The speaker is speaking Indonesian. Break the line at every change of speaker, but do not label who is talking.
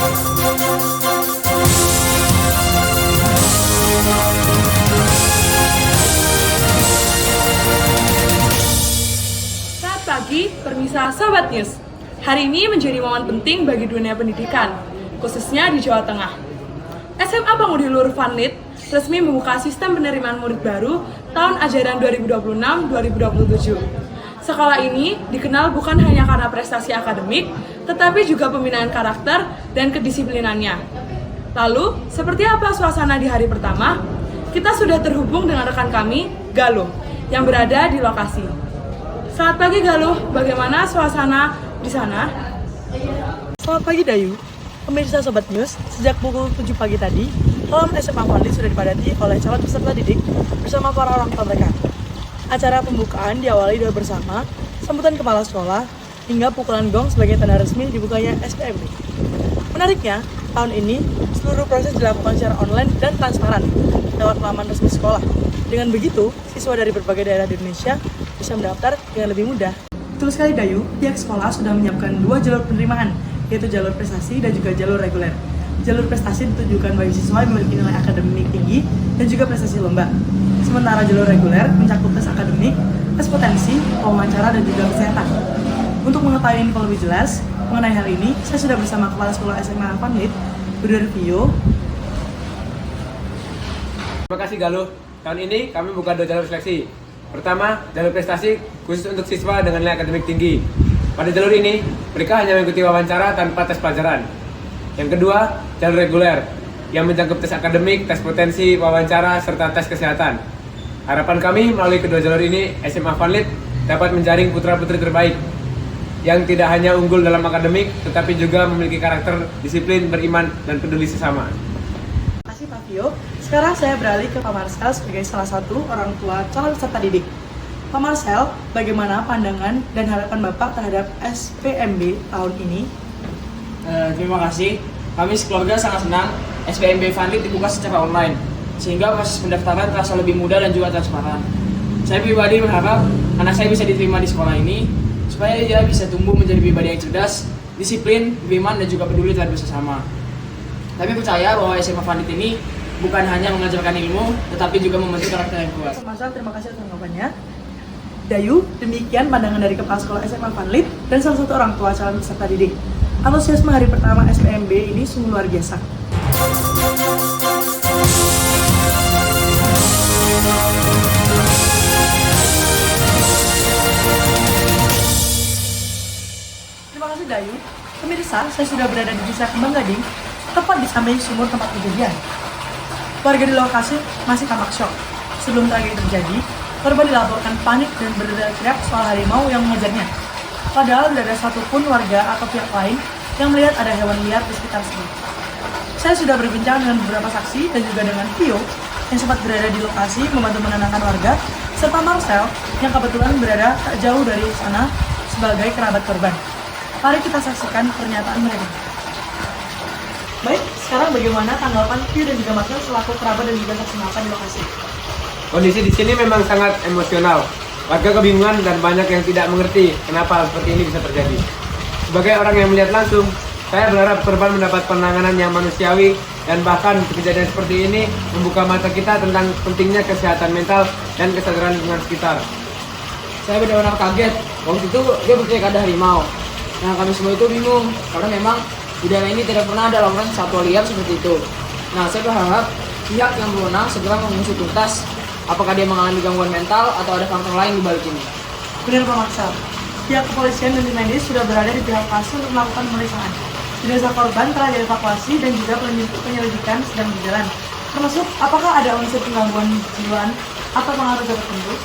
Selamat pagi, permisa Sobat News. Hari ini menjadi momen penting bagi dunia pendidikan, khususnya di Jawa Tengah. SMA Pangudilur Vanlit resmi membuka sistem penerimaan murid baru tahun ajaran 2026-2027. Sekolah ini dikenal bukan hanya karena prestasi akademik, tetapi juga pembinaan karakter dan kedisiplinannya. Lalu, seperti apa suasana di hari pertama? Kita sudah terhubung dengan rekan kami, Galuh, yang berada di lokasi. Selamat pagi Galuh, bagaimana suasana di sana?
Selamat pagi Dayu, pemirsa Sobat News. Sejak pukul 7 pagi tadi, halaman SMA Vanlit sudah dipadati oleh calon peserta didik bersama para orang tua mereka. Acara pembukaan diawali doa bersama, sambutan kepala sekolah, hingga pukulan gong sebagai tanda resmi dibukanya SPMB. Menariknya, tahun ini seluruh proses dilakukan secara online dan transparan lewat laman resmi sekolah. Dengan begitu, siswa dari berbagai daerah di Indonesia bisa mendaftar dengan lebih mudah. Betul sekali Dayu, pihak sekolah sudah menyiapkan 2 jalur penerimaan, yaitu jalur prestasi dan juga jalur reguler. Jalur prestasi ditujukan bagi siswa yang memiliki nilai akademik tinggi dan juga prestasi lomba. Sementara jalur reguler mencakup tes akademik, tes potensi, wawancara, dan juga kesehatan. Untuk mengetahui info lebih jelas mengenai hal ini, saya sudah bersama Kepala Sekolah SMA Vanlit, Bu Darvio.
Terima kasih Galuh. Tahun ini kami buka 2 jalur seleksi. Pertama, jalur prestasi khusus untuk siswa dengan nilai akademik tinggi. Pada jalur ini, mereka hanya mengikuti wawancara tanpa tes pelajaran. Yang kedua, jalur reguler yang mencakup tes akademik, tes potensi, wawancara, serta tes kesehatan. Harapan kami melalui kedua jalur ini, SMA Vanlit dapat menjaring putra-putri terbaik yang tidak hanya unggul dalam akademik, tetapi juga memiliki karakter, disiplin, beriman, dan peduli sesama.
Terima kasih Pak Vio. Sekarang saya beralih ke Pak Marcel sebagai salah satu orang tua calon peserta didik. Pak Marcel, bagaimana pandangan dan harapan Bapak terhadap SPMB tahun ini?
Terima kasih. Kami sekeluarga sangat senang SPMB Vanlit dibuka secara online, sehingga proses pendaftaran terasa lebih mudah dan juga transparan. Saya pribadi berharap anak saya bisa diterima di sekolah ini, supaya dia bisa tumbuh menjadi pribadi yang cerdas, disiplin, beriman, dan juga peduli terhadap sesama. Kami percaya bahwa SMA Vanlit ini bukan hanya mengajarkan ilmu, tetapi juga membentuk karakter yang kuat.
Pak Marcel, terima kasih atas tanggapannya. Dayu, demikian pandangan dari Kepala Sekolah SMA Vanlit dan salah satu orang tua calon peserta didik. Antusiasme hari pertama SPMB ini sungguh luar biasa. Terima kasih Dayu. Pemirsa, saya sudah berada di Desa Kembang Gading, tepat di samping sumur tempat kejadian. Warga di lokasi masih tampak syok. Sebelum tragedi terjadi, korban dilaporkan panik dan berteriak soal harimau yang mengejarnya. Padahal tidak ada satupun warga atau pihak lain yang melihat ada hewan liar di sekitar sini. Saya sudah berbincang dengan beberapa saksi dan juga dengan Vio yang sempat berada di lokasi membantu menenangkan warga, serta Marcel yang kebetulan berada tak jauh dari sana sebagai kerabat korban. Mari kita saksikan pernyataan mereka. Baik, sekarang bagaimana tanggapan Vio dan juga Marcel selaku kerabat dan juga saksi mata di lokasi?
Kondisi di sini memang sangat emosional. Warga kebingungan dan banyak yang tidak mengerti kenapa hal seperti ini bisa terjadi. Sebagai orang yang melihat langsung, saya berharap korban mendapat penanganan yang manusiawi dan bahkan kejadian seperti ini membuka mata kita tentang pentingnya kesehatan mental dan kesadaran lingkungan sekitar.
Saya benar-benar kaget. Waktu itu dia berteriak ada harimau. Nah, kami semua itu bingung karena memang di daerah ini tidak pernah ada laporan satwa liar seperti itu. Nah, saya berharap pihak yang berwenang segera mengusut tuntas apakah dia mengalami gangguan mental atau ada faktor lain di balik ini.
Benar Pak Marcel, pihak kepolisian dan tim medis sudah berada di pihak lokasi untuk melakukan pemeriksaan. Jenazah korban telah dievakuasi dan juga penyelidikan sedang berjalan. Termasuk apakah ada unsur penggangguan jiwaan atau pengaruh tertentu?